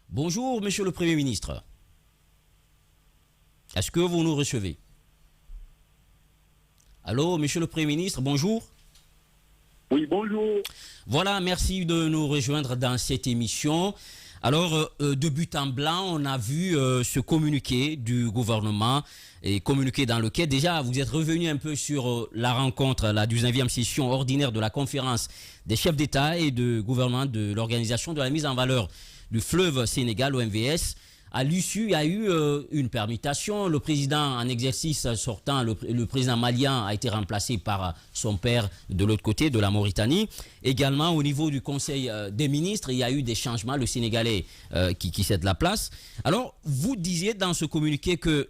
Bonjour, monsieur le Premier ministre. Est-ce que vous nous recevez? Allô, monsieur le Premier ministre, bonjour. Oui, bonjour. Voilà, merci de nous rejoindre dans cette émission. Alors, de but en blanc, on a vu ce communiqué du gouvernement et communiqué dans lequel déjà vous êtes revenu un peu sur la rencontre, la 19e session ordinaire de la conférence des chefs d'État et de gouvernement de l'organisation de la mise en valeur du fleuve Sénégal, OMVS. À l'issue, il y a eu une permutation. Le président en exercice sortant, le président malien, a été remplacé par son père de l'autre côté, de la Mauritanie. Également, au niveau du Conseil des ministres, il y a eu des changements. Le Sénégalais qui cède la place. Alors, vous disiez dans ce communiqué que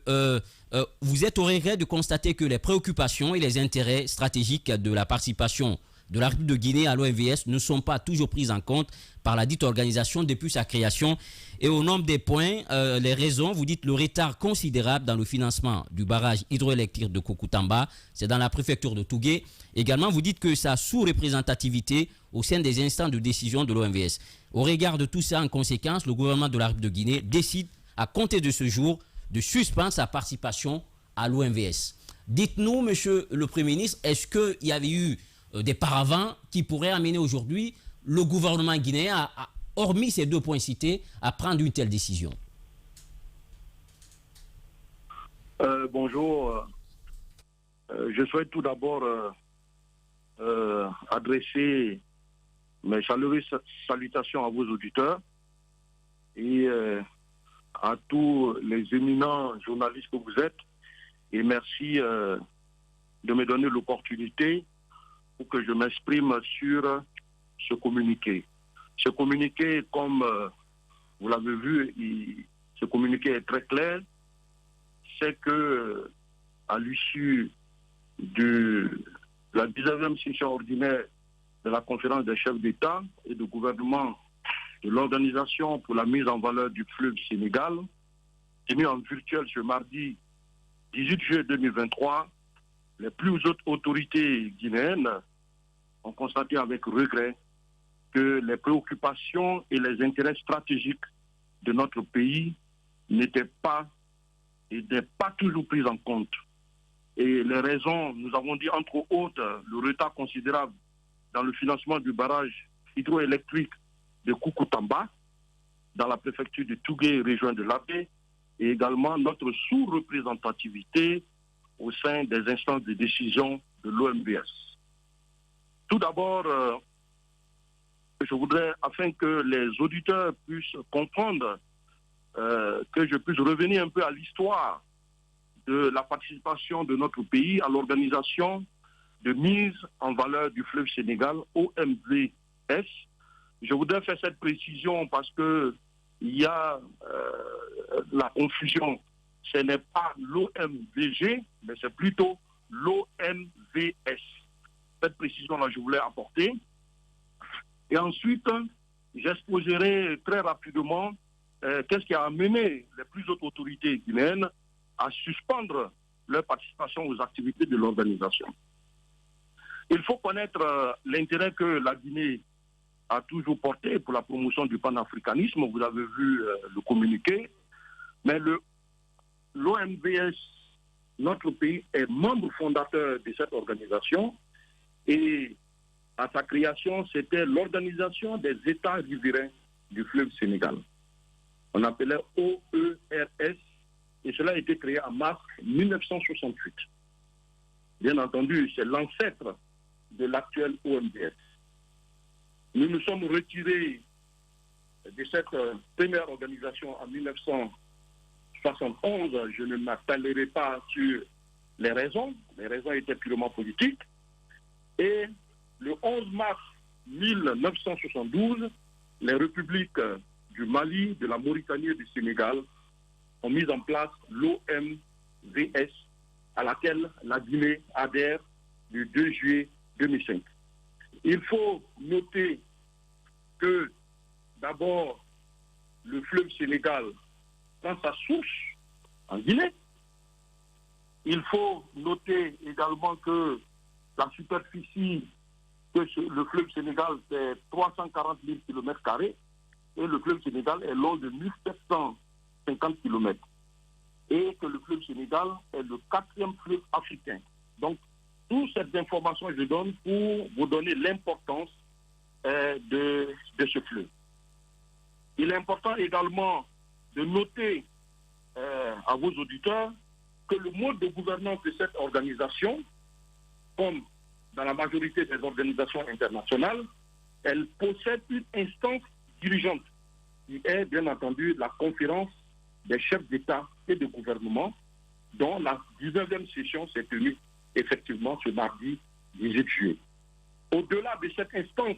vous êtes au regret de constater que les préoccupations et les intérêts stratégiques de la participation de la République de Guinée à l'OMVS ne sont pas toujours prises en compte par la dite organisation depuis sa création. Et au nombre des points, les raisons, vous dites le retard considérable dans le financement du barrage hydroélectrique de Kokoutamba, c'est dans la préfecture de Tougué. Également, vous dites que sa sous-représentativité au sein des instances de décision de l'OMVS. Au regard de tout ça, en conséquence, le gouvernement de la République de Guinée décide, à compter de ce jour, de suspendre sa participation à l'OMVS. Dites-nous, monsieur le Premier ministre, est-ce qu'il y avait eu des paravents qui pourraient amener aujourd'hui le gouvernement guinéen, hormis ces deux points cités, à prendre une telle décision? Bonjour. Je souhaite tout d'abord adresser mes chaleureuses salutations à vos auditeurs et à tous les éminents journalistes que vous êtes. Et merci de me donner l'opportunité pour que je m'exprime sur ce communiqué. Ce communiqué, comme vous l'avez vu, ce communiqué est très clair. C'est que à l'issue de la 19e session ordinaire de la conférence des chefs d'État et de gouvernement de l'Organisation pour la mise en valeur du fleuve Sénégal, tenue en virtuel ce mardi 18 juillet 2023, les plus hautes autorités guinéennes ont constaté avec regret que les préoccupations et les intérêts stratégiques de notre pays n'étaient pas et n'est pas toujours pris en compte. Et les raisons, nous avons dit entre autres le retard considérable dans le financement du barrage hydroélectrique de Kokoutamba, dans la préfecture de Tougué, région de l'Abbé, et également notre sous-représentativité au sein des instances de décision de l'OMVS. Tout d'abord, je voudrais, afin que les auditeurs puissent comprendre, que je puisse revenir un peu à l'histoire de la participation de notre pays à l'organisation de mise en valeur du fleuve Sénégal, OMVS. Je voudrais faire cette précision parce que il y a la confusion. Ce n'est pas l'OMVG, mais c'est plutôt l'OMVS. Cette précision-là, je voulais apporter. Et ensuite, j'exposerai très rapidement qu'est-ce qui a amené les plus hautes autorités guinéennes à suspendre leur participation aux activités de l'organisation. Il faut connaître l'intérêt que la Guinée a toujours porté pour la promotion du panafricanisme. Vous avez vu le communiqué. Mais l'OMVS, notre pays, est membre fondateur de cette organisation. Et à sa création, c'était l'Organisation des États riverains du fleuve Sénégal. On appelait OERS, et cela a été créé en mars 1968. Bien entendu, c'est l'ancêtre de l'actuel OMVS. Nous nous sommes retirés de cette première organisation en 1971. Je ne m'appellerai pas sur les raisons étaient purement politiques. Et le 11 mars 1972, les républiques du Mali, de la Mauritanie et du Sénégal ont mis en place l'OMVS, à laquelle la Guinée adhère le 2 juillet 2005. Il faut noter que, d'abord, le fleuve Sénégal prend sa source en Guinée. Il faut noter également que la superficie que le fleuve Sénégal, c'est 340 000 km². et le fleuve Sénégal est long de 1750 km. Et que le fleuve Sénégal est le 4e fleuve africain. Donc, toutes ces informations, je donne pour vous donner l'importance de ce fleuve. Il est important également de noter à vos auditeurs que le mode de gouvernance de cette organisation, comme dans la majorité des organisations internationales, elle possède une instance dirigeante qui est bien entendu la conférence des chefs d'État et de gouvernement, dont la 19e session s'est tenue effectivement ce mardi 18 juillet. Au-delà de cette instance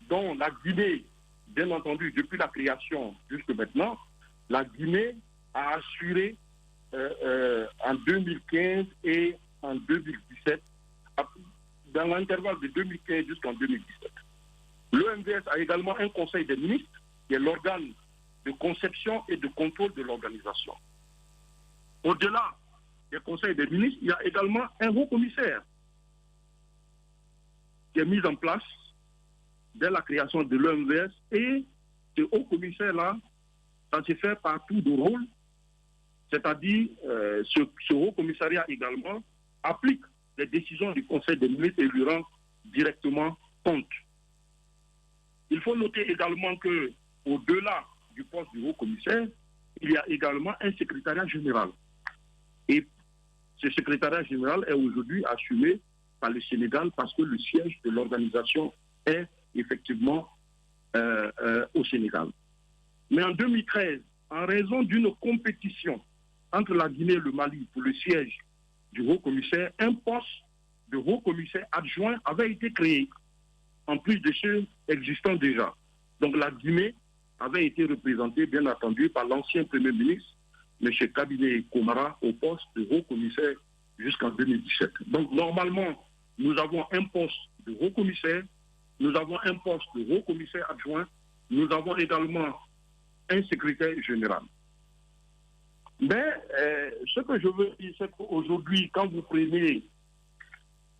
dont la Guinée, bien entendu, depuis la création jusque maintenant, la Guinée a assuré en 2015 et en 2017, dans l'intervalle de 2015 jusqu'en 2017. L'OMVS a également un conseil des ministres, qui est l'organe de conception et de contrôle de l'organisation. Au-delà des conseils des ministres, il y a également un haut commissaire qui est mis en place dès la création de l'OMVS, et ce haut commissaire-là, ça se fait par tour de rôle, c'est-à-dire ce haut commissariat également applique les décisions du conseil des ministres et lui rend directement compte. Il faut noter également que au-delà du poste du haut commissaire, il y a également un secrétariat général. Et ce secrétariat général est aujourd'hui assumé par le Sénégal parce que le siège de l'organisation est effectivement au Sénégal. Mais en 2013, en raison d'une compétition entre la Guinée et le Mali pour le siège du haut commissaire, un poste de haut commissaire adjoint avait été créé, en plus de ceux existants déjà. Donc la Guinée avait été représentée, bien entendu, par l'ancien Premier ministre, M. Kabine Komara, au poste de haut commissaire jusqu'en 2017. Donc normalement, nous avons un poste de haut commissaire, nous avons un poste de haut commissaire adjoint, nous avons également un secrétaire général. Mais ce que je veux dire, c'est qu'aujourd'hui, quand vous prenez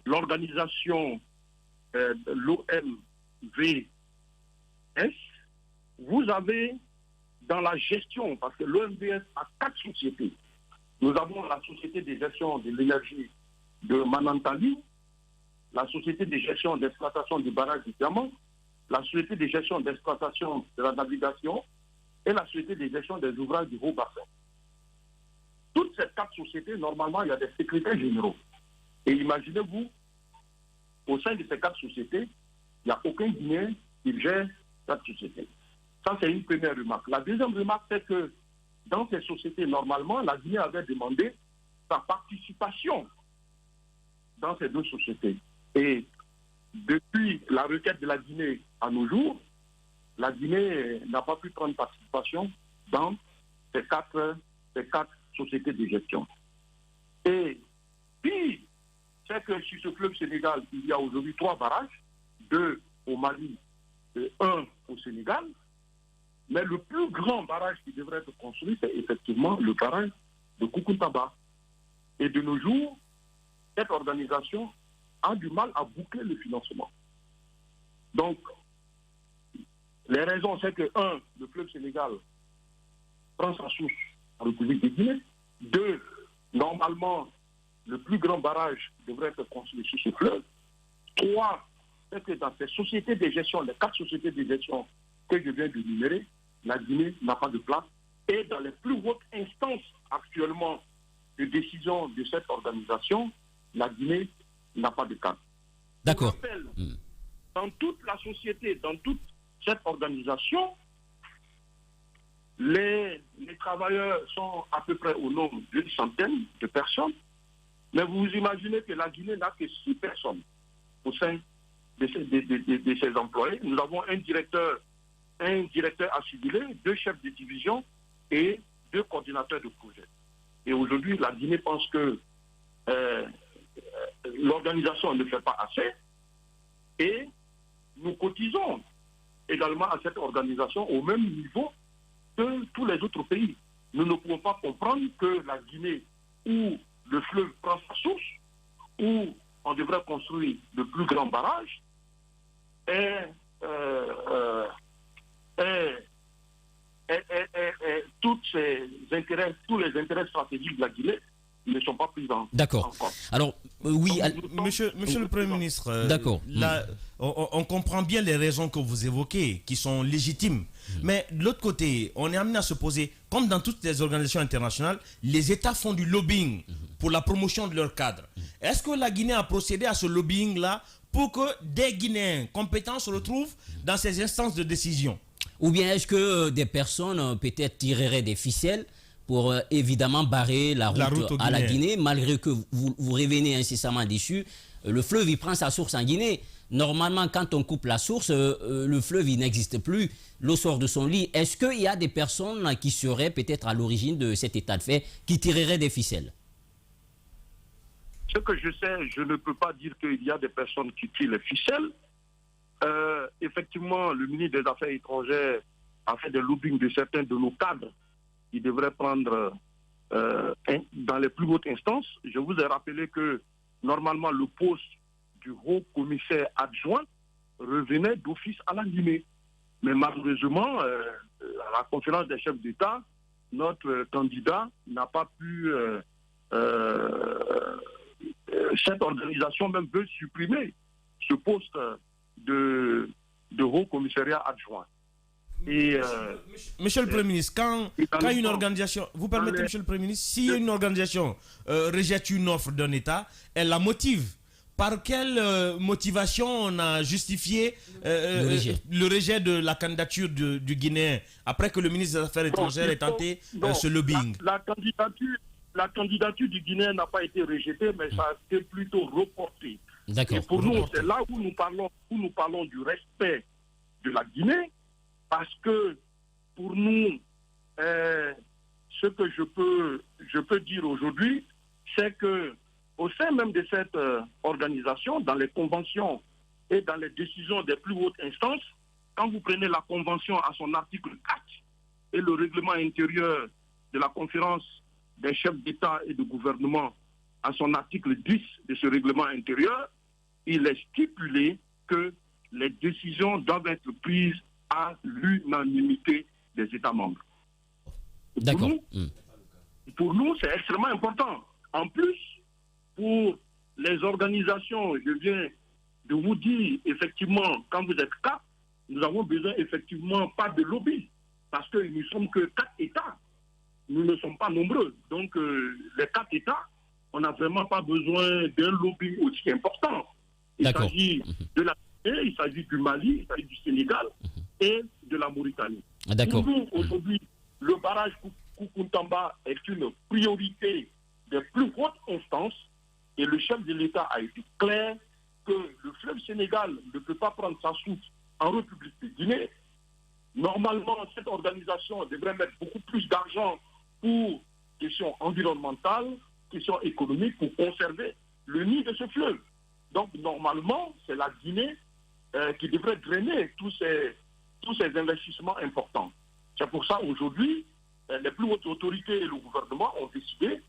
l'organisation l'OMVS, vous avez dans la gestion, parce que l'OMVS a 4 sociétés. Nous avons la société de gestion de l'énergie de Manantali, la société de gestion d'exploitation du barrage du Diamant, la société de gestion d'exploitation de la navigation et la société de gestion des ouvrages du Haut-Bassin. Toutes ces 4 sociétés, normalement, il y a des secrétaires généraux. Et imaginez-vous, au sein de ces 4 sociétés, il n'y a aucun Guinéen qui gère cette société. Ça, c'est une première remarque. La deuxième remarque, c'est que dans ces sociétés, normalement, la Guinée avait demandé sa participation dans ces 2 sociétés. Et depuis la requête de la Guinée à nos jours, la Guinée n'a pas pu prendre participation dans ces quatre sociétés de gestion. Et puis, c'est que sur ce fleuve Sénégal, il y a aujourd'hui 3 barrages, 2 au Mali et 1 au Sénégal. Mais le plus grand barrage qui devrait être construit, c'est effectivement le barrage de Koukoutaba. Et de nos jours, cette organisation a du mal à boucler le financement. Donc, les raisons, c'est que, 1, le fleuve Sénégal prend sa source en République de Guinée. 2, normalement, le plus grand barrage devrait être construit sur ce fleuve. 3, c'est que dans ces sociétés de gestion, les 4 sociétés de gestion que je viens de numérer, la Guinée n'a pas de place. Et dans les plus hautes instances actuellement de décision de cette organisation, la Guinée n'a pas de cadre. D'accord. Je rappelle, dans toute la société, dans toute cette organisation, les travailleurs sont à peu près au nombre d'une centaine de personnes. Mais vous imaginez que la Guinée n'a que 6 personnes au sein de ses employés. Nous avons un directeur assimilé, 2 chefs de division et 2 coordinateurs de projet. Et aujourd'hui, la Guinée pense que l'organisation ne fait pas assez et nous cotisons également à cette organisation au même niveau que tous les autres pays. Nous ne pouvons pas comprendre que la Guinée, où le fleuve prend sa source, où on devrait construire le plus grand barrage, tous les intérêts stratégiques de la Guinée ne sont pas pris en compte. Alors, oui. Monsieur le Premier ministre, d'accord. Là, on comprend bien les raisons que vous évoquez, qui sont légitimes. Mais de l'autre côté, on est amené à se poser, comme dans toutes les organisations internationales, les États font du lobbying pour la promotion de leurs cadres. Est-ce que la Guinée a procédé à ce lobbying-là pour que des Guinéens compétents se retrouvent dans ces instances de décision? Ou bien est-ce que des personnes peut-être tireraient des ficelles pour évidemment barrer la route à la Guinée, malgré que vous revenez incessamment dessus? Le fleuve, il prend sa source en Guinée. Normalement, quand on coupe la source, le fleuve, il n'existe plus. L'eau sort de son lit. Est-ce qu'il y a des personnes qui seraient peut-être à l'origine de cet état de fait, qui tireraient des ficelles? Ce que je sais, je ne peux pas dire qu'il y a des personnes qui tirent les ficelles. Effectivement, le ministre des Affaires étrangères a fait des lobbying de certains de nos cadres qui devraient prendre dans les plus hautes instances. Je vous ai rappelé que normalement le poste du haut commissaire adjoint revenait d'office à la Guinée. Mais malheureusement, à la conférence des chefs d'État, notre candidat n'a pas pu... cette organisation même veut supprimer ce poste de haut commissariat adjoint. Et, Monsieur le Premier ministre, quand une organisation, vous permettez, Monsieur le Premier ministre, si une organisation rejette une offre d'un État, elle la motive. Par quelle motivation on a justifié le rejet de la candidature du Guinéen après que le ministre des Affaires étrangères ait tenté ce lobbying? La candidature du Guinéen n'a pas été rejetée, mais ça a été plutôt reporté. Et pour nous, c'est là où nous parlons du respect de la Guinée, parce que pour nous, ce que je peux dire aujourd'hui, c'est que au sein même de cette organisation, dans les conventions et dans les décisions des plus hautes instances, quand vous prenez la convention à son article 4 et le règlement intérieur de la conférence des chefs d'État et de gouvernement à son article 10 de ce règlement intérieur, il est stipulé que les décisions doivent être prises à l'unanimité des États membres. D'accord. Pour nous, c'est extrêmement important. En plus, pour les organisations, je viens de vous dire, effectivement, quand vous êtes 4, nous avons besoin effectivement pas de lobby, parce que nous ne sommes que 4 États. Nous ne sommes pas nombreux. Donc, les 4 États, on n'a vraiment pas besoin d'un lobby aussi important. Il s'agit de la Guinée, il s'agit du Mali, il s'agit du Sénégal et de la Mauritanie. Pour nous, aujourd'hui, le barrage Koukoutamba est une priorité des plus hautes instances et le chef de l'État a été clair que le fleuve Sénégal ne peut pas prendre sa source en République de Guinée. Normalement, cette organisation devrait mettre beaucoup plus d'argent pour questions environnementales, questions économiques, pour conserver le nid de ce fleuve. Donc, normalement, c'est la Guinée qui devrait drainer tous ces investissements importants. C'est pour ça, aujourd'hui, les plus hautes autorités et le gouvernement ont décidé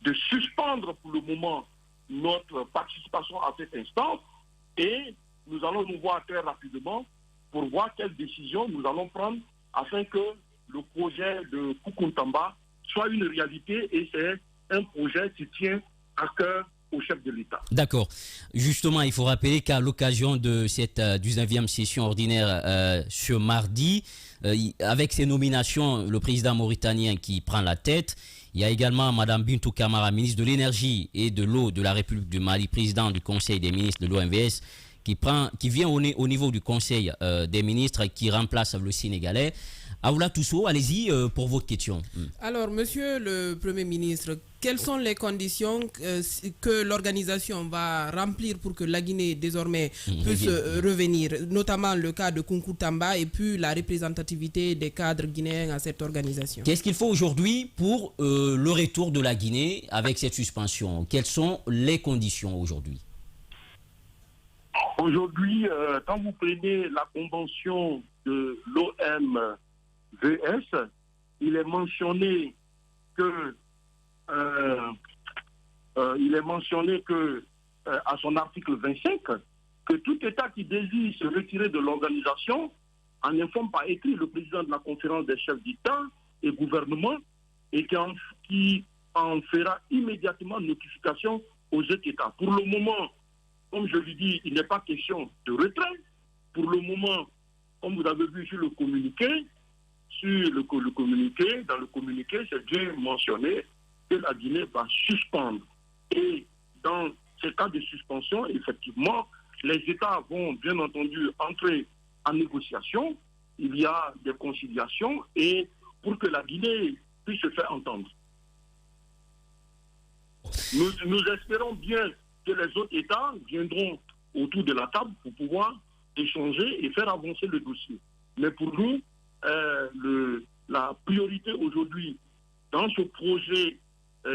de suspendre pour le moment notre participation à cette instance et nous allons nous voir très rapidement pour voir quelles décisions nous allons prendre afin que le projet de Koukoutamba soit une réalité et c'est un projet qui tient à cœur au chef de l'État. D'accord. Justement, il faut rappeler qu'à l'occasion de cette 19e session ordinaire ce mardi, avec ces nominations, le président mauritanien qui prend la tête, il y a également Mme Bintou Kamara, ministre de l'Énergie et de l'Eau de la République du Mali, président du Conseil des ministres de l'OMVS, qui vient au niveau du Conseil des ministres et qui remplace le Sénégalais. Aoula Tousso, allez-y pour votre question. Alors, monsieur le Premier ministre, quelles sont les conditions que l'organisation va remplir pour que la Guinée désormais puisse revenir, notamment le cas de Koukoutamba et puis la représentativité des cadres guinéens à cette organisation? Qu'est-ce qu'il faut aujourd'hui pour le retour de la Guinée avec cette suspension? Quelles sont les conditions aujourd'hui? Aujourd'hui, quand vous prenez la convention de l'OMVS, il est mentionné que à son article 25 que tout État qui désire se retirer de l'organisation en informe par écrit le président de la conférence des chefs d'État et gouvernement et qui en fera immédiatement notification aux autres États. Pour le moment, comme je l'ai dit, il n'est pas question de retrait. Pour le moment, comme vous avez vu sur le communiqué, dans le communiqué, c'est bien mentionné que la Guinée va suspendre. Et dans ces cas de suspension, effectivement, les États vont bien entendu entrer en négociation. Il y a des conciliations et pour que la Guinée puisse se faire entendre. Nous espérons bien que les autres États viendront autour de la table pour pouvoir échanger et faire avancer le dossier. Mais pour nous, la priorité aujourd'hui dans ce projet,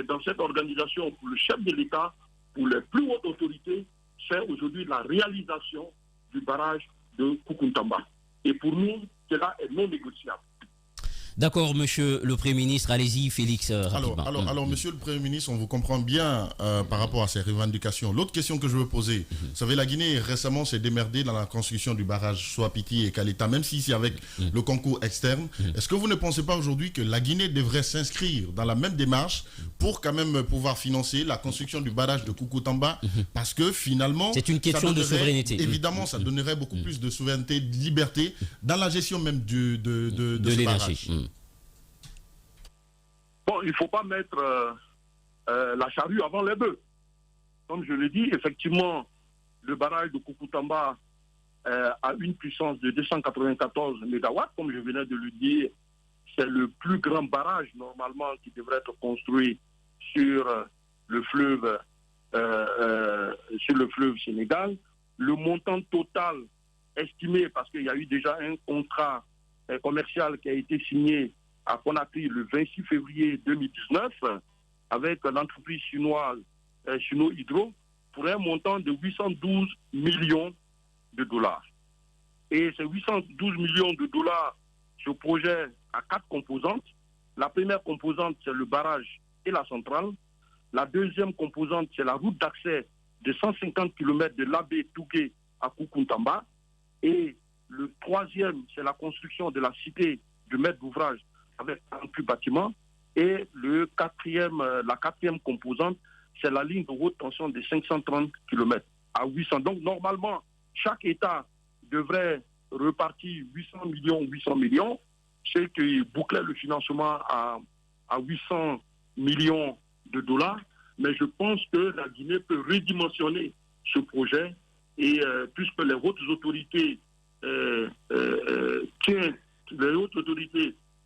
dans cette organisation, pour le chef de l'État, pour les plus hautes autorités, c'est aujourd'hui la réalisation du barrage de Kukuntamba. Et pour nous, cela est non négociable. D'accord, monsieur le Premier ministre, allez-y, Félix. Alors, monsieur le Premier ministre, on vous comprend bien par rapport à ces revendications. L'autre question que je veux poser, vous savez, la Guinée récemment s'est démerdée dans la construction du barrage Soapiti et Kaleta, même si c'est avec le concours externe. Est-ce que vous ne pensez pas aujourd'hui que la Guinée devrait s'inscrire dans la même démarche pour quand même pouvoir financer la construction du barrage de Kukuntamba? Parce que finalement, c'est une question de souveraineté. Évidemment, ça donnerait beaucoup plus de souveraineté, de liberté dans la gestion même de ce barrage. Bon, il ne faut pas mettre la charrue avant les bœufs. Comme je l'ai dit, effectivement, le barrage de Kukuntamba a une puissance de 294 MW. Comme je venais de le dire, c'est le plus grand barrage normalement qui devrait être construit sur le fleuve Sénégal. Le montant total estimé, parce qu'il y a eu déjà un contrat commercial qui a été signé à Conakry le 26 février 2019 avec l'entreprise chinoise Chino Hydro pour un montant de 812 millions de dollars. Et ces 812 millions de dollars, ce projet a 4 composantes. La première composante, c'est le barrage et la centrale. La deuxième composante, c'est la route d'accès de 150 km de l'Abbé Tougué à Kukuntamba. Et le troisième, c'est la construction de la cité de maître d'ouvrage avec un plus bâtiment. Et la quatrième composante, c'est la ligne de haute tension de 530 km à 800. Donc, normalement, chaque État devrait repartir 800 millions, ce qui bouclait le financement à 800 millions de dollars. Mais je pense que la Guinée peut redimensionner ce projet et puisque les hautes autorités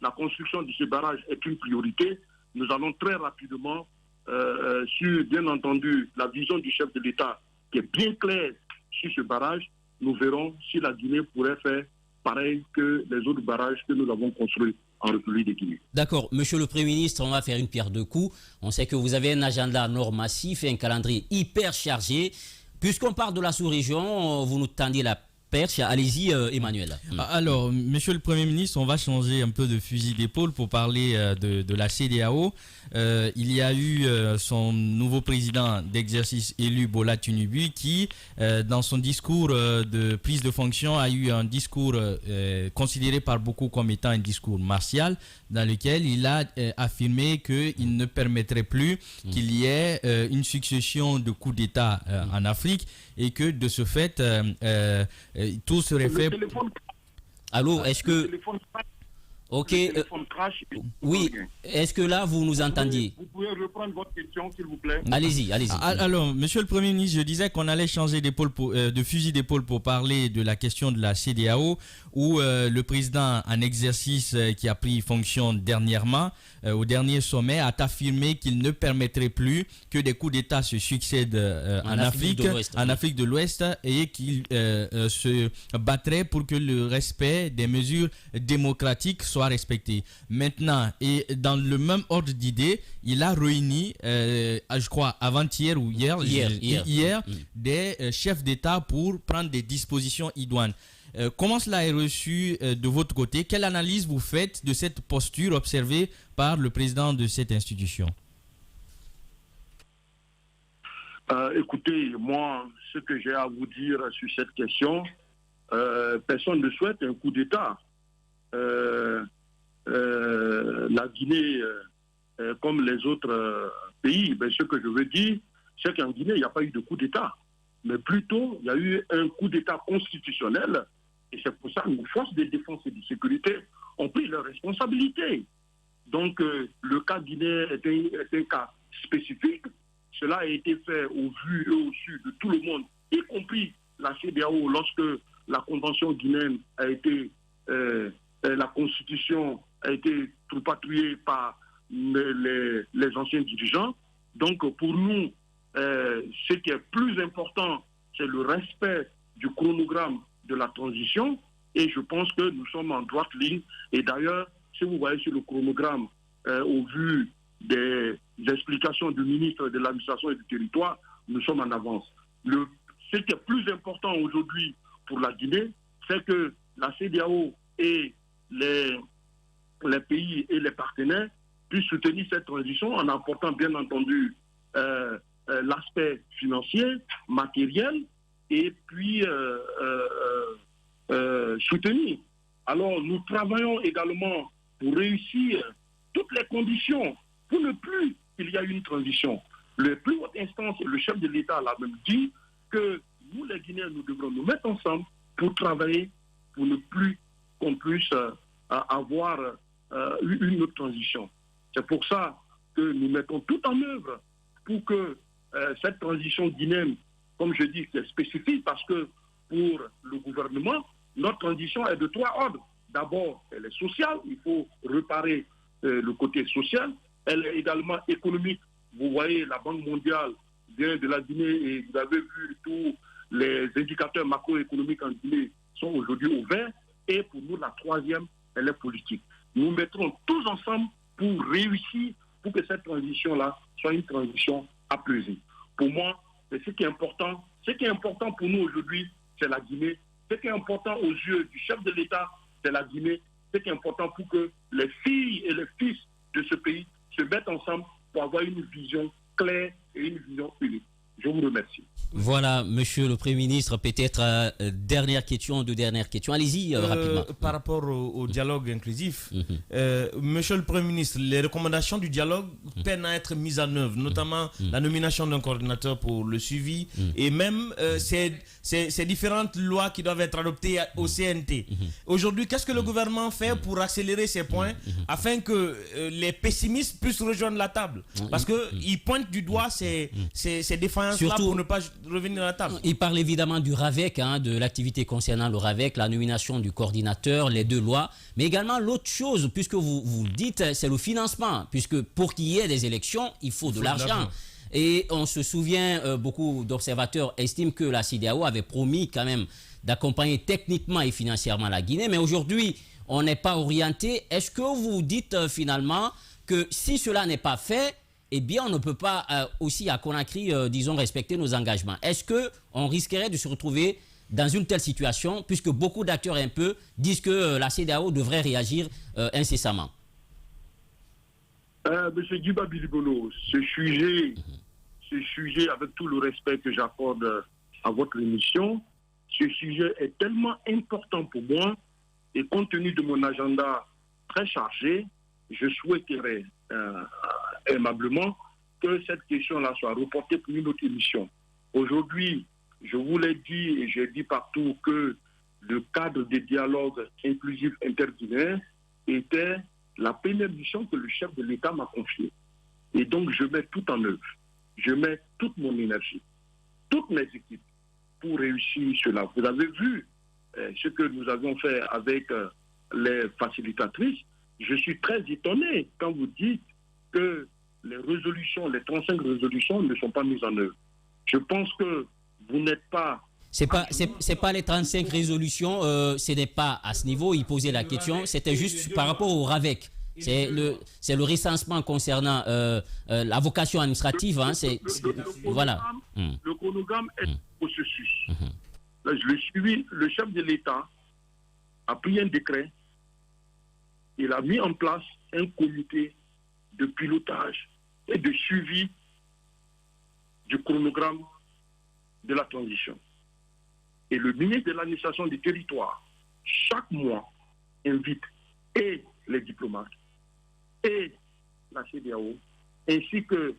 la construction de ce barrage est une priorité. Nous allons très rapidement, sur bien entendu la vision du chef de l'État qui est bien claire sur ce barrage, nous verrons si la Guinée pourrait faire pareil que les autres barrages que nous avons construits en République de Guinée. D'accord. Monsieur le Premier ministre, on va faire une pierre deux coups. On sait que vous avez un agenda massif et un calendrier hyper chargé. Puisqu'on parle de la sous-région, vous nous tendez la perche. Allez-y, Emmanuel. Alors, monsieur le Premier ministre, on va changer un peu de fusil d'épaule pour parler de la CEDEAO. Il y a eu son nouveau président d'exercice élu, Bola Tinubu, qui, dans son discours de prise de fonction, a eu un discours considéré par beaucoup comme étant un discours martial, dans lequel il a affirmé qu'il ne permettrait plus qu'il y ait une succession de coups d'État en Afrique et que, de ce fait, tout serait fait... Allô, est-ce que... Ok. Oui. Est-ce que là, vous nous entendiez? Vous pouvez reprendre votre question, s'il vous plaît. Allez-y, allez-y. Alors, monsieur le Premier ministre, je disais qu'on allait changer de fusil d'épaule pour parler de la question de la CEDEAO, où le président en exercice qui a pris fonction dernièrement, au dernier sommet, a affirmé qu'il ne permettrait plus que des coups d'État se succèdent en Afrique de l'Ouest, et qu'il se battrait pour que le respect des mesures démocratiques soit respecté. Maintenant, et dans le même ordre d'idée, il a réuni, je crois, avant-hier ou hier, des chefs d'État pour prendre des dispositions idoines. Comment cela est reçu de votre côté? Quelle analyse vous faites de cette posture observée par le président de cette institution? Écoutez, moi, ce que j'ai à vous dire sur cette question, personne ne souhaite un coup d'État. La Guinée, comme les autres pays, ben, ce que je veux dire, c'est qu'en Guinée, il n'y a pas eu de coup d'État. Mais plutôt, il y a eu un coup d'État constitutionnel. Et c'est pour ça que nos forces de défense et de sécurité ont pris leurs responsabilités. Donc, le cas guinéen est un cas spécifique. Cela a été fait au vu et au su de tout le monde, y compris la CEDEAO, lorsque la convention guinéenne a été, la constitution a été tripatouillée par les anciens dirigeants. Donc, pour nous, ce qui est plus important, c'est le respect du chronogramme de la transition. Et je pense que nous sommes en droite ligne. Et d'ailleurs, si vous voyez sur le chronogramme, au vu des explications du ministre de l'administration et du territoire, nous sommes en avance. Ce qui est plus important aujourd'hui pour la Guinée, c'est que la CEDEAO et les pays et les partenaires puissent soutenir cette transition en apportant bien entendu l'aspect financier, matériel, et puis soutenir. Alors nous travaillons également pour réussir toutes les conditions pour ne plus qu'il y ait une transition. Le plus haute instance, le chef de l'État l'a même dit que nous les Guinéens, nous devrons nous mettre ensemble pour travailler pour ne plus qu'on puisse avoir une autre transition. C'est pour ça que nous mettons tout en œuvre pour que cette transition guinéenne, comme je dis, c'est spécifique parce que pour le gouvernement, notre transition est de trois ordres. D'abord, elle est sociale, il faut réparer le côté social. Elle est également économique. Vous voyez, la Banque mondiale vient de la Guinée et vous avez vu tous les indicateurs macroéconomiques en Guinée sont aujourd'hui au vert. Et pour nous, la troisième, elle est politique. Nous mettrons tous ensemble pour réussir, pour que cette transition-là soit une transition apaisée. Pour moi, c'est ce qui est important. Ce qui est important pour nous aujourd'hui, c'est la Guinée. Ce qui est important aux yeux du chef de l'État, c'est la Guinée. Ce qui est important pour que les filles et les fils de ce pays se mettent ensemble pour avoir une vision claire et une vision unique. Je vous remercie. Voilà, monsieur le Premier ministre, peut-être dernière question. Allez-y rapidement. Par rapport au dialogue inclusif, monsieur le Premier ministre, les recommandations du dialogue peinent à être mises en œuvre, notamment la nomination d'un coordinateur pour le suivi et même ces différentes lois qui doivent être adoptées au CNT. Aujourd'hui, qu'est-ce que le gouvernement fait pour accélérer ces points afin que les pessimistes puissent rejoindre la table? Parce qu'ils pointent du doigt ces défaillances pour ne pas revenir à la table. Il parle évidemment du RAVEC, de l'activité concernant le RAVEC, la nomination du coordinateur, les deux lois, mais également l'autre chose, puisque vous le dites, c'est le financement, puisque pour qu'il y ait des élections, il faut de l'argent. Et on se souvient, beaucoup d'observateurs estiment que la CEDEAO avait promis quand même d'accompagner techniquement et financièrement la Guinée, mais aujourd'hui, on n'est pas orienté. Est-ce que vous dites finalement que si cela n'est pas fait, eh bien, on ne peut pas aussi à Conakry, disons, respecter nos engagements. Est-ce qu'on risquerait de se retrouver dans une telle situation, puisque beaucoup d'acteurs un peu disent que la CEDEAO devrait réagir incessamment? Monsieur Djiba Bilibolo, ce sujet, avec tout le respect que j'accorde à votre émission, ce sujet est tellement important pour moi et compte tenu de mon agenda très chargé, je souhaiterais aimablement que cette question-là soit reportée pour une autre émission. Aujourd'hui, je vous l'ai dit et j'ai dit partout que le cadre des dialogues inclusifs interguinéens était la première mission que le chef de l'État m'a confiée. Et donc, je mets tout en œuvre. Je mets toute mon énergie, toutes mes équipes pour réussir cela. Vous avez vu ce que nous avons fait avec les facilitatrices. Je suis très étonné quand vous dites que les résolutions, les 35 résolutions ne sont pas mises en œuvre. Je pense que vous n'êtes pas... C'est pas les 35 résolutions, ce n'est pas à ce niveau, il posait la question, c'était juste par rapport au RAVEC. C'est le recensement concernant la vocation administrative. Voilà. Le chronogramme est un processus. Le chef de l'État a pris un décret, il a mis en place un comité de pilotage et de suivi du chronogramme de la transition. Et le ministre de l'administration du territoire, chaque mois, invite et les diplomates et la CEDEAO, ainsi que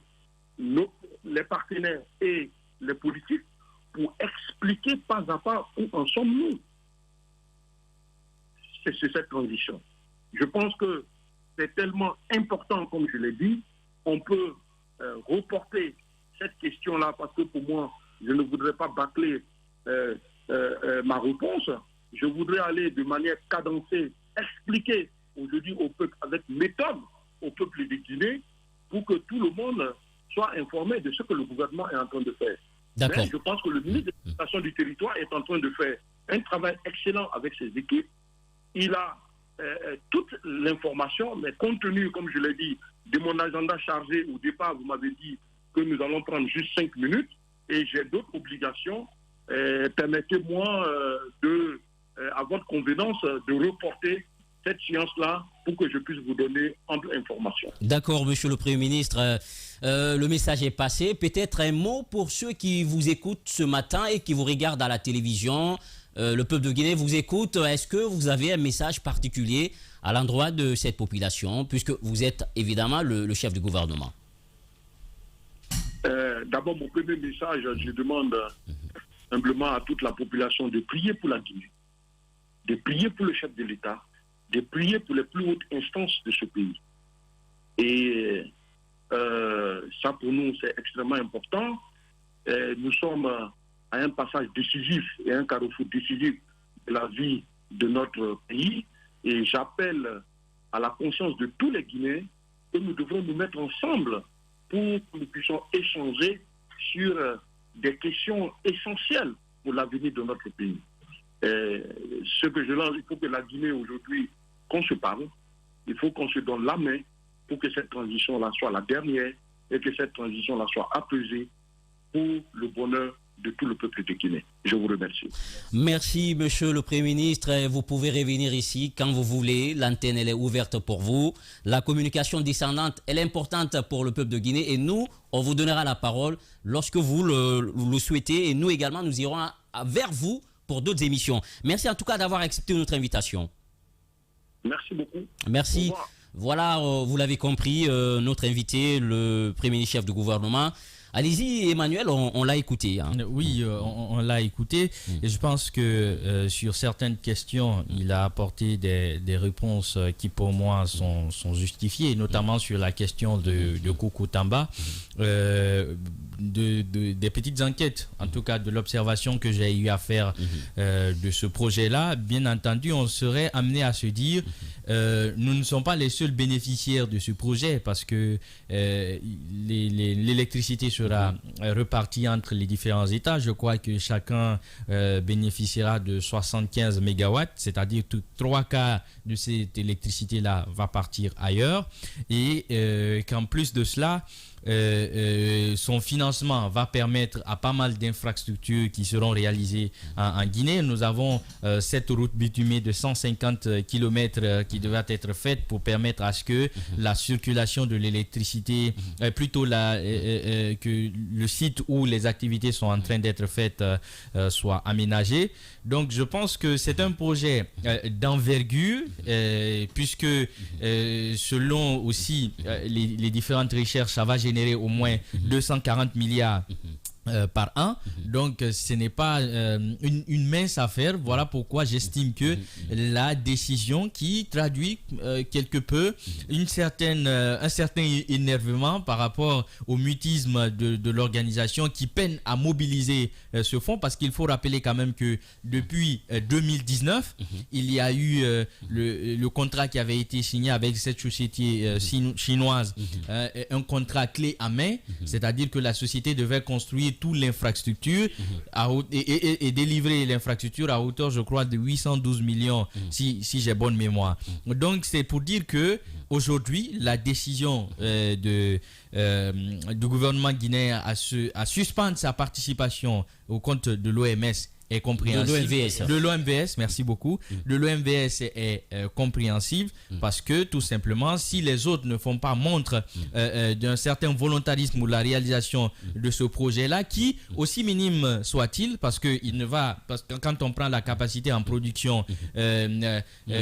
les partenaires et les politiques pour expliquer pas à pas où en sommes-nous. C'est cette transition. Je pense que c'est tellement important, comme je l'ai dit, on peut reporter cette question-là parce que pour moi, je ne voudrais pas bâcler ma réponse. Je voudrais aller de manière cadencée, expliquer aujourd'hui au peuple, avec méthode, au peuple de Guinée, pour que tout le monde soit informé de ce que le gouvernement est en train de faire. D'accord. Mais je pense que le ministre de l'administration du territoire est en train de faire un travail excellent avec ses équipes. Il a toute l'information, mais compte tenu, comme je l'ai dit, de mon agenda chargé au départ, vous m'avez dit que nous allons prendre juste 5 minutes et j'ai d'autres obligations. Permettez-moi à votre convenance, de reporter cette séance-là pour que je puisse vous donner ample information. D'accord, monsieur le Premier ministre. Le message est passé. Peut-être un mot pour ceux qui vous écoutent ce matin et qui vous regardent à la télévision. Le peuple de Guinée vous écoute. Est-ce que vous avez un message particulier à l'endroit de cette population, puisque vous êtes évidemment le chef du gouvernement? D'abord, mon premier message, je demande humblement à toute la population de prier pour la Guinée, de prier pour le chef de l'État, de prier pour les plus hautes instances de ce pays. Et ça, pour nous, c'est extrêmement important. Nous sommes à un passage décisif et un carrefour décisif de la vie de notre pays. Et j'appelle à la conscience de tous les Guinéens que nous devrons nous mettre ensemble pour que nous puissions échanger sur des questions essentielles pour l'avenir de notre pays. Ce que je lance, il faut que la Guinée aujourd'hui, qu'on se parle, il faut qu'on se donne la main pour que cette transition-là soit la dernière et que cette transition-là soit apaisée pour le bonheur de tout le peuple de Guinée. Je vous remercie. Merci, monsieur le Premier ministre. Vous pouvez revenir ici quand vous voulez. L'antenne, elle est ouverte pour vous. La communication descendante, elle est importante pour le peuple de Guinée. Et nous, on vous donnera la parole lorsque vous le souhaitez. Et nous également, nous irons vers vous pour d'autres émissions. Merci en tout cas d'avoir accepté notre invitation. Merci beaucoup. Merci. Voilà, vous l'avez compris, notre invité, le Premier ministre chef du gouvernement. Allez-y, Emmanuel, on l'a écouté. Hein. Oui, on l'a écouté. Et je pense que sur certaines questions, il a apporté des réponses qui, pour moi, sont justifiées, notamment sur la question de Koukountamba. Des petites enquêtes, en tout cas de l'observation que j'ai eu à faire de ce projet-là, bien entendu, on serait amené à se dire nous ne sommes pas les seuls bénéficiaires de ce projet parce que l'électricité sera repartie entre les différents États. Je crois que chacun bénéficiera de 75 mégawatts, c'est-à-dire que 3/4 de cette électricité-là va partir ailleurs et qu'en plus de cela, son financement va permettre à pas mal d'infrastructures qui seront réalisées en Guinée. Nous avons cette route bitumée de 150 km qui devra être faite pour permettre à ce que la circulation de l'électricité, plutôt que le site où les activités sont en train d'être faites soit aménagé. Donc je pense que c'est un projet d'envergure puisque selon aussi les différentes recherches, ça va générer au moins 240 milliards par an. Donc ce n'est pas une mince affaire. Voilà pourquoi j'estime que la décision qui traduit quelque peu un certain énervement par rapport au mutisme de l'organisation qui peine à mobiliser ce fonds, parce qu'il faut rappeler quand même que depuis 2019 il y a eu le contrat qui avait été signé avec cette société chinoise, un contrat clé à main, c'est-à-dire que la société devait construire toute l'infrastructure et délivrer l'infrastructure à hauteur, je crois, de 812 millions, si j'ai bonne mémoire. Donc, c'est pour dire que aujourd'hui, la décision du gouvernement guinéen à suspendre sa participation au compte de l'OMS est compréhensible. De l'OMVS, merci beaucoup. De l'OMVS est compréhensible parce que tout simplement, si les autres ne font pas montre d'un certain volontarisme ou la réalisation de ce projet-là, qui, aussi minime soit-il, parce que quand on prend la capacité en production,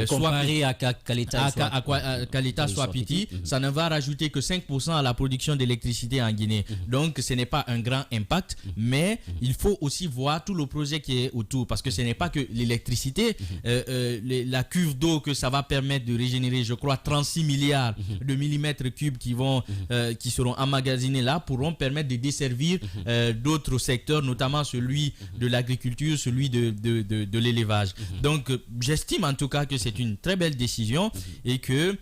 comparé à Kaleta Swapiti, ça ne va rajouter que 5% à la production d'électricité en Guinée. Donc, ce n'est pas un grand impact, mais il faut aussi voir tout le projet qui est autour, parce que ce n'est pas que l'électricité, la cuve d'eau que ça va permettre de régénérer, je crois, 36 milliards de millimètres cubes qui seront emmagasinés là, pourront permettre de desservir d'autres secteurs, notamment celui de l'agriculture, celui de l'élevage. Donc, j'estime en tout cas que c'est une très belle décision et que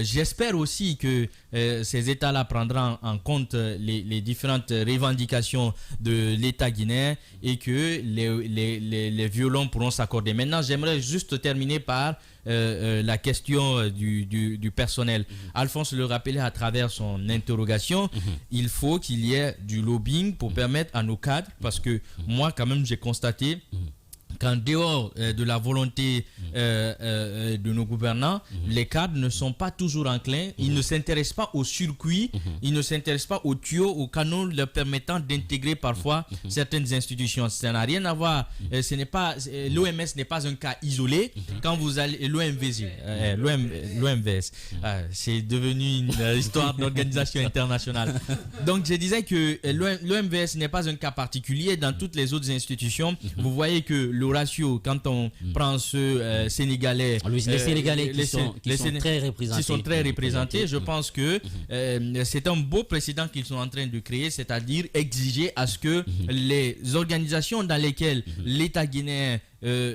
j'espère aussi que ces États-là prendront en compte les différentes revendications de l'État guinéen et que les violons pourront s'accorder. Maintenant, j'aimerais juste terminer par la question du personnel. Alphonse le rappelait à travers son interrogation, il faut qu'il y ait du lobbying pour permettre à nos cadres, parce que moi quand même j'ai constaté qu'en dehors de la volonté de nos gouvernants, les cadres ne sont pas toujours enclins, ils ne s'intéressent pas au circuit, ils ne s'intéressent pas aux tuyaux, aux canaux leur permettant d'intégrer parfois certaines institutions. Ça n'a rien à voir, l'OMS n'est pas un cas isolé. Quand vous allez, l'OMVS, c'est devenu une histoire d'organisation internationale. Donc je disais que l'OMVS n'est pas un cas particulier. Dans toutes les autres institutions, vous voyez que le ratio, quand on prend ceux sénégalais, les Sénégalais qui sont très représentés, je pense que c'est un beau précédent qu'ils sont en train de créer, c'est-à-dire exiger à ce que les organisations dans lesquelles l'État guinéen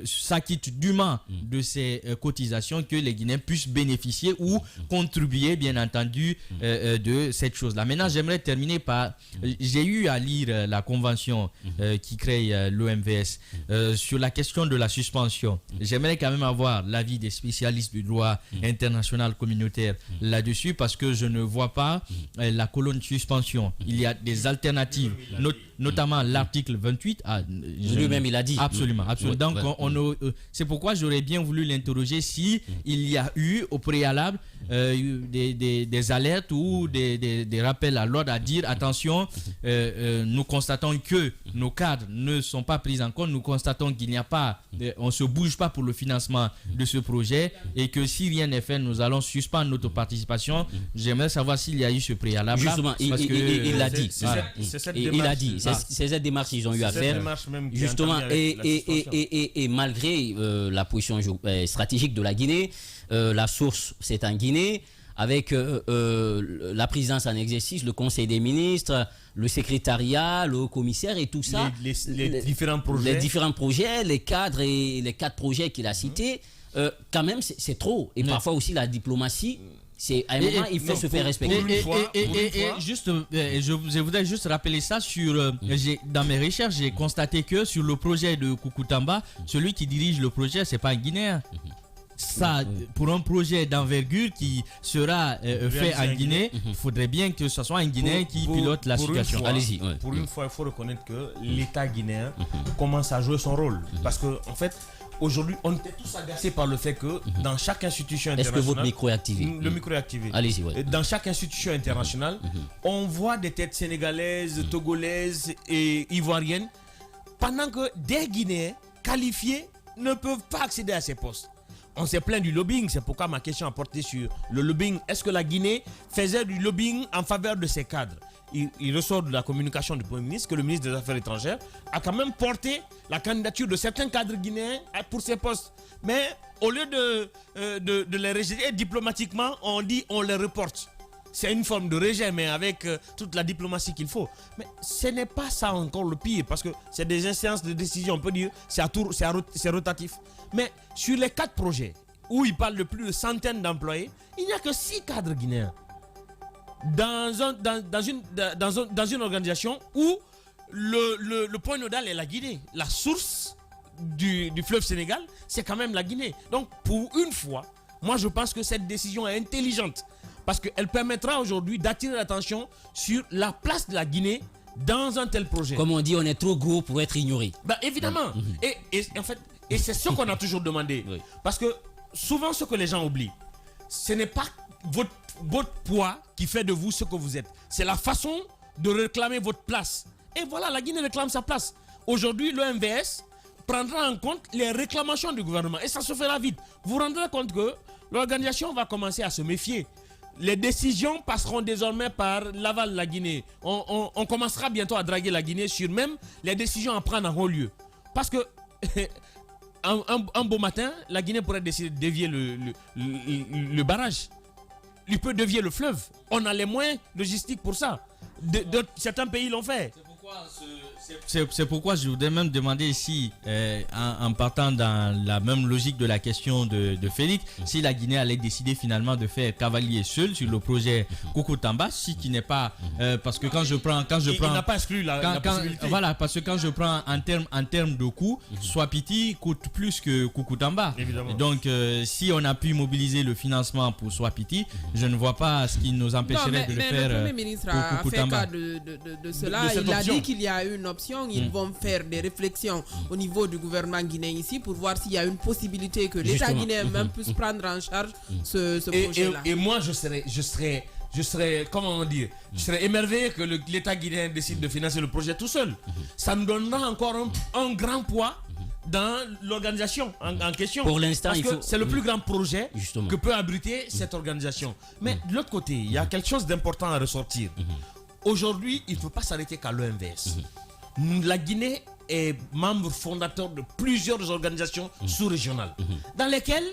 s'acquitte dûment de ces cotisations, que les Guinéens puissent bénéficier ou contribuer bien entendu de cette chose-là. Maintenant, j'aimerais terminer par, j'ai eu à lire la convention qui crée l'OMVS sur la question de la suspension. J'aimerais quand même avoir l'avis des spécialistes du droit international communautaire là-dessus, parce que je ne vois pas la colonne suspension. Il y a des alternatives, notamment l'article 28. Lui-même, il a dit. Absolument. Donc, c'est pourquoi j'aurais bien voulu l'interroger si il y a eu au préalable des alertes ou des rappels à l'ordre à dire attention, nous constatons que nos cadres ne sont pas pris en compte, nous constatons qu'il n'y a pas, on se bouge pas pour le financement de ce projet et que si rien n'est fait, nous allons suspendre notre participation. J'aimerais savoir s'il y a eu ce préalable. Justement, il l'a dit. Il a dit. C'est cette démarche qu'ils ont eu à faire. Justement, et malgré la position stratégique de la Guinée, la source c'est en Guinée, avec la présidence en exercice, le conseil des ministres, le secrétariat, le commissaire et tout ça, les différents projets, les cadres et les 4 projets qu'il a cités, quand même c'est trop. Et parfois aussi la diplomatie, à un moment il faut se faire respecter. Je voudrais juste rappeler ça dans mes recherches, j'ai constaté que sur le projet de Koukountamba, celui qui dirige le projet, c'est pas un Guinéen. Ça, pour un projet d'envergure qui sera fait en Guinée, il faudrait bien que ce soit un Guinéen qui pilote la situation. Allez-y. Pour une fois, il faut reconnaître que l'État guinéen commence à jouer son rôle. Parce que, en fait, aujourd'hui, on était tous agacés par le fait que dans chaque institution internationale... Est-ce que votre micro est activé? Le micro est activé. Allez-y, Dans chaque institution internationale, on voit des têtes sénégalaises, togolaises et ivoiriennes, pendant que des Guinéens qualifiés ne peuvent pas accéder à ces postes. On s'est plaint du lobbying, c'est pourquoi ma question a porté sur le lobbying. Est-ce que la Guinée faisait du lobbying en faveur de ses cadres? Il ressort de la communication du Premier ministre que le ministre des Affaires étrangères a quand même porté la candidature de certains cadres guinéens pour ces postes. Mais au lieu de les rejeter diplomatiquement, on dit on les reporte. C'est une forme de rejet, mais avec toute la diplomatie qu'il faut. Mais ce n'est pas ça encore le pire, parce que c'est des instances de décision, on peut dire, c'est rotatif. Mais sur les 4 projets, où il parle de plus de centaines d'employés, il n'y a que 6 cadres guinéens. Dans une organisation où le point nodal est la Guinée. La source du fleuve Sénégal, c'est quand même la Guinée. Donc, pour une fois, moi je pense que cette décision est intelligente. Parce qu'elle permettra aujourd'hui d'attirer l'attention sur la place de la Guinée dans un tel projet. Comme on dit, on est trop gros pour être ignoré. Bah, évidemment. Et en fait, et c'est ce qu'on a toujours demandé. Oui. Parce que souvent, ce que les gens oublient, ce n'est pas votre poids qui fait de vous ce que vous êtes. C'est la façon de réclamer votre place. Et voilà, la Guinée réclame sa place. Aujourd'hui, l'OMVS prendra en compte les réclamations du gouvernement. Et ça se fera vite. Vous vous rendrez compte que l'organisation va commencer à se méfier. Les décisions passeront désormais par l'aval de la Guinée. On commencera bientôt à draguer la Guinée sur même les décisions à prendre en haut lieu. Parce que un beau matin, la Guinée pourrait décider de dévier le barrage. Il peut dévier le fleuve. On a les moyens logistiques pour ça. Certains pays l'ont fait. C'est pourquoi je voudrais même demander si, en partant dans la même logique de la question de Félix, si la Guinée allait décider finalement de faire cavalier seul sur le projet Koukountamba, si qui n'est pas, parce que quand je prends, il n'a pas exclu la possibilité. Voilà, parce que quand je prends en termes de coût, Swapiti coûte plus que Koukountamba. Évidemment. Donc, si on a pu mobiliser le financement pour Swapiti, je ne vois pas ce qui nous empêcherait de le faire. Le Premier ministre a fait cas de cela. Il a dit qu'il y a une option. Ils vont faire des réflexions au niveau du gouvernement guinéen ici pour voir s'il y a une possibilité que l'État guinéen même puisse prendre en charge ce projet-là. Et moi, je serais, comment dire, je serais émerveillé que l'État guinéen décide de financer le projet tout seul. Ça nous donnera encore un grand poids dans l'organisation en question. Pour l'instant, c'est le plus grand projet Justement. que peut abriter cette organisation. Mais de l'autre côté, il y a quelque chose d'important à ressortir. Aujourd'hui, il ne faut pas s'arrêter qu'à l'OMVS. La Guinée est membre fondateur de plusieurs organisations sous-régionales dans lesquelles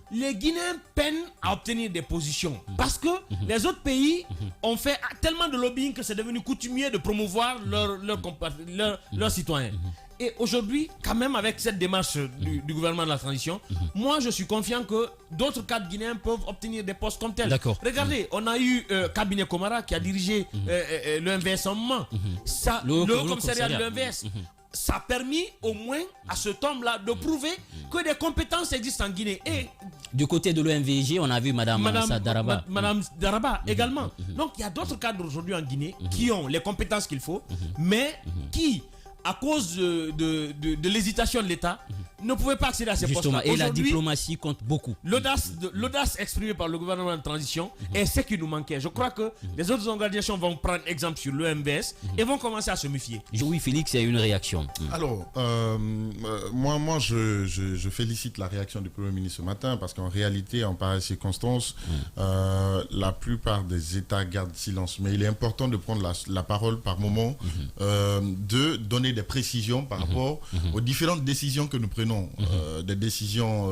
les Guinéens peinent à obtenir des positions parce que les autres pays ont fait tellement de lobbying que c'est devenu coutumier de promouvoir leurs citoyens. Et aujourd'hui, quand même avec cette démarche du gouvernement de la transition, moi je suis confiant que d'autres cadres guinéens peuvent obtenir des postes comme tels. D'accord. Regardez, on a eu Cabinet Komara qui a dirigé l'OMVS en moment. Le haut commissariat de l'OMVS. Ça a permis au moins à ce homme-là de prouver que des compétences existent en Guinée. Et du côté de l'OMVG, on a vu Madame Daraba. Madame Daraba également. Donc il y a d'autres cadres aujourd'hui en Guinée qui ont les compétences qu'il faut, mais qui, à cause de l'hésitation de l'État, ne pouvaient pas accéder à ces postes-là. Et la diplomatie compte beaucoup. L'audace exprimée par le gouvernement de transition est ce qui nous manquait. Je crois que les autres organisations vont prendre exemple sur l'OMVS et vont commencer à se méfier. Oui, Félix, il y a une réaction. Alors, moi je félicite la réaction du Premier ministre ce matin parce qu'en réalité, en pareille circonstance, la plupart des États gardent silence. Mais il est important de prendre la parole par moment, de donner des précisions par rapport aux différentes décisions que nous prenons. Des décisions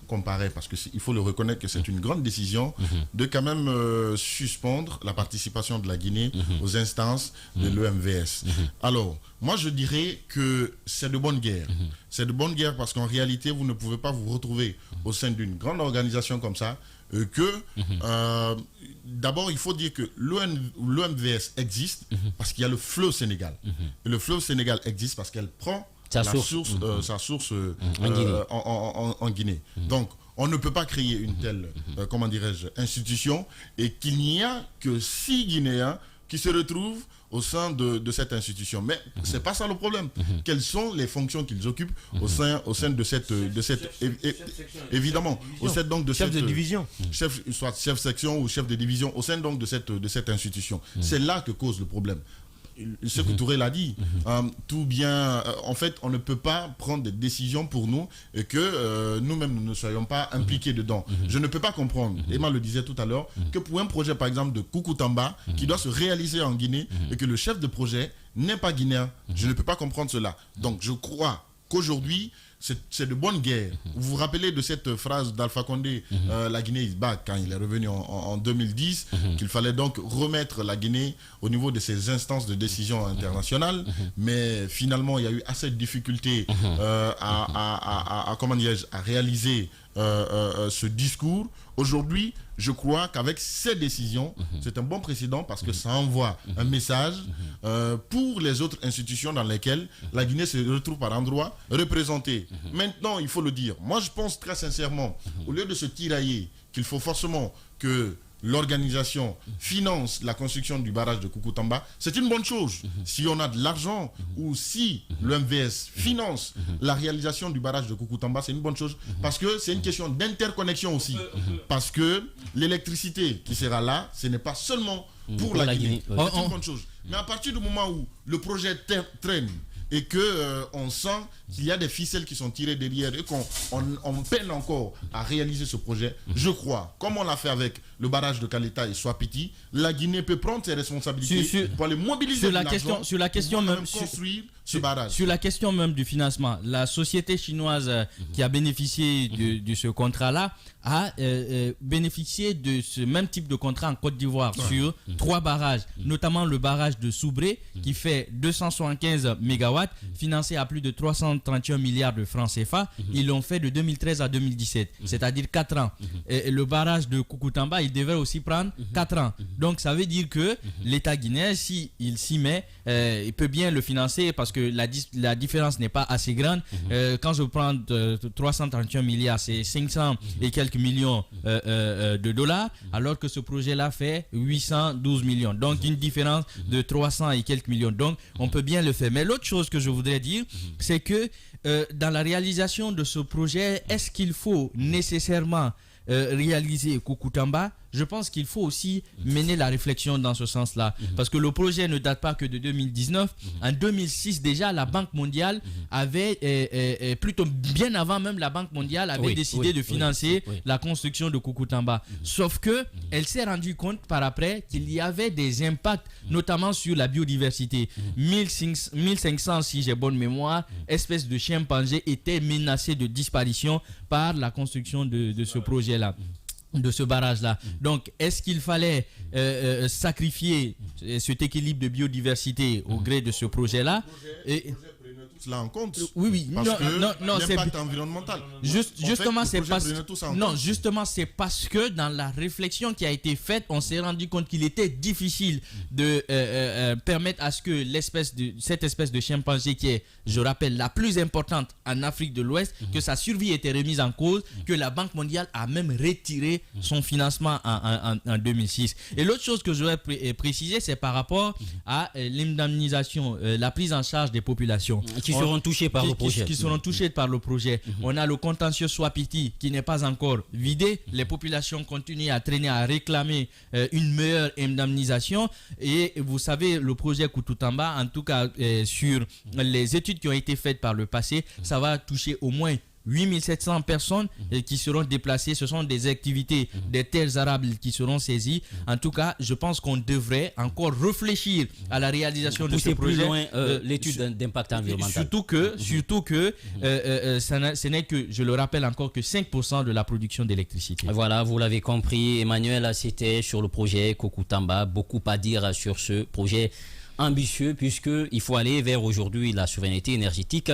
comparées, parce qu'il faut le reconnaître que c'est une grande décision de quand même suspendre la participation de la Guinée aux instances de l'OMVS. Alors, moi je dirais que c'est de bonne guerre. C'est de bonne guerre parce qu'en réalité, vous ne pouvez pas vous retrouver au sein d'une grande organisation comme ça d'abord, il faut dire que l'OMVS existe parce qu'il y a le fleuve Sénégal. Et le fleuve Sénégal existe parce qu'elle prend sa source en Guinée. Donc, on ne peut pas créer une telle, institution et qu'il n'y a que 6 Guinéens qui se retrouvent au sein de cette institution. Mais ce n'est pas ça le problème. Quelles sont les fonctions qu'ils occupent au sein de cette évidemment, au sein donc de chef de division. Soit chef section ou chef de division, au sein donc de cette institution. C'est là que cause le problème. Ce que Touré l'a dit, tout bien, en fait, on ne peut pas prendre des décisions pour nous et que nous-mêmes nous ne soyons pas impliqués dedans. Je ne peux pas comprendre, Emma le disait tout à l'heure, que pour un projet par exemple de Koukountamba qui doit se réaliser en Guinée et que le chef de projet n'est pas guinéen, je ne peux pas comprendre cela. Donc je crois qu'aujourd'hui, c'est de bonne guerre. Vous vous rappelez de cette phrase d'Alpha Condé, la Guinée is back, quand il est revenu en 2010, qu'il fallait donc remettre la Guinée au niveau de ses instances de décision internationales, mais finalement il y a eu assez de difficultés à réaliser ce discours. Aujourd'hui, je crois qu'avec ces décisions, c'est un bon précédent parce que ça envoie un message pour les autres institutions dans lesquelles la Guinée se retrouve par endroits représentée. Maintenant, il faut le dire, moi je pense très sincèrement, au lieu de se tirailler, qu'il faut forcément que l'organisation finance la construction du barrage de Koukountamba, c'est une bonne chose. Si on a de l'argent ou si le MVS finance la réalisation du barrage de Koukountamba, c'est une bonne chose parce que c'est une question d'interconnexion aussi. Parce que l'électricité qui sera là, ce n'est pas seulement pour la Guinée. C'est une bonne chose. Mais à partir du moment où le projet traîne et que on sent qu'il y a des ficelles qui sont tirées derrière et qu'on peine encore à réaliser ce projet, je crois, comme on l'a fait avec le barrage de Kaleta et Swapiti, la Guinée peut prendre ses responsabilités pour aller mobiliser sur la question même construire ce barrage. Sur la question même du financement, la société chinoise qui a bénéficié de ce contrat-là a bénéficié de ce même type de contrat en Côte d'Ivoire sur 3 barrages, notamment le barrage de Soubré qui fait 275 MW, financé à plus de 331 milliards de francs CFA. Ils l'ont fait de 2013 à 2017, c'est-à-dire 4 ans. Et le barrage de Koukountamba, il devrait aussi prendre 4 ans. Donc ça veut dire que l'État guinéen, s'il s'y met, il peut bien le financer parce que la différence n'est pas assez grande. Quand je prends 331 milliards, c'est 500 et quelques millions de dollars, alors que ce projet-là fait 812 millions. Donc une différence de 300 et quelques millions. Donc on peut bien le faire. Mais l'autre chose que je voudrais dire, c'est que dans la réalisation de ce projet, est-ce qu'il faut nécessairement réaliser Koukountamba? Je pense qu'il faut aussi mener la réflexion dans ce sens-là. Parce que le projet ne date pas que de 2019. En 2006, déjà, la Banque mondiale avait, plutôt bien avant même, la Banque mondiale avait décidé de financer la construction de Koukountamba. Sauf qu'elle s'est rendue compte par après qu'il y avait des impacts, notamment sur la biodiversité. 1500, si j'ai bonne mémoire, espèces de chimpanzés étaient menacés de disparition par la construction de ce projet-là, de ce barrage-là. Donc, est-ce qu'il fallait sacrifier cet équilibre de biodiversité au gré de ce projet-là? Cela en compte. Oui, parce que non, l'impact environnemental. Justement, c'est parce que dans la réflexion qui a été faite, on s'est rendu compte qu'il était difficile de permettre à ce que cette espèce de chimpanzé qui est, je rappelle, la plus importante en Afrique de l'Ouest, que sa survie était remise en cause, que la Banque mondiale a même retiré son financement en 2006. Et l'autre chose que je voudrais préciser, c'est par rapport à l'indemnisation, la prise en charge des populations qui seront touchés par le projet. Qui seront touchés par le projet. On a le contentieux Swapiti qui n'est pas encore vidé. Les populations continuent à traîner, à réclamer une meilleure indemnisation. Et vous savez, le projet Koukountamba, en tout cas sur les études qui ont été faites par le passé, ça va toucher au moins 8700 personnes qui seront déplacées. Ce sont des activités des terres arables qui seront saisies. En tout cas, je pense qu'on devrait encore réfléchir à la réalisation de ce projet. Plus loin l'étude d'impact environnemental. Surtout que ce n'est que, je le rappelle encore, que 5% de la production d'électricité. Voilà, vous l'avez compris. Emmanuel, c'était sur le projet Koukountamba. Beaucoup à dire sur ce projet ambitieux puisqu'il faut aller vers aujourd'hui la souveraineté énergétique.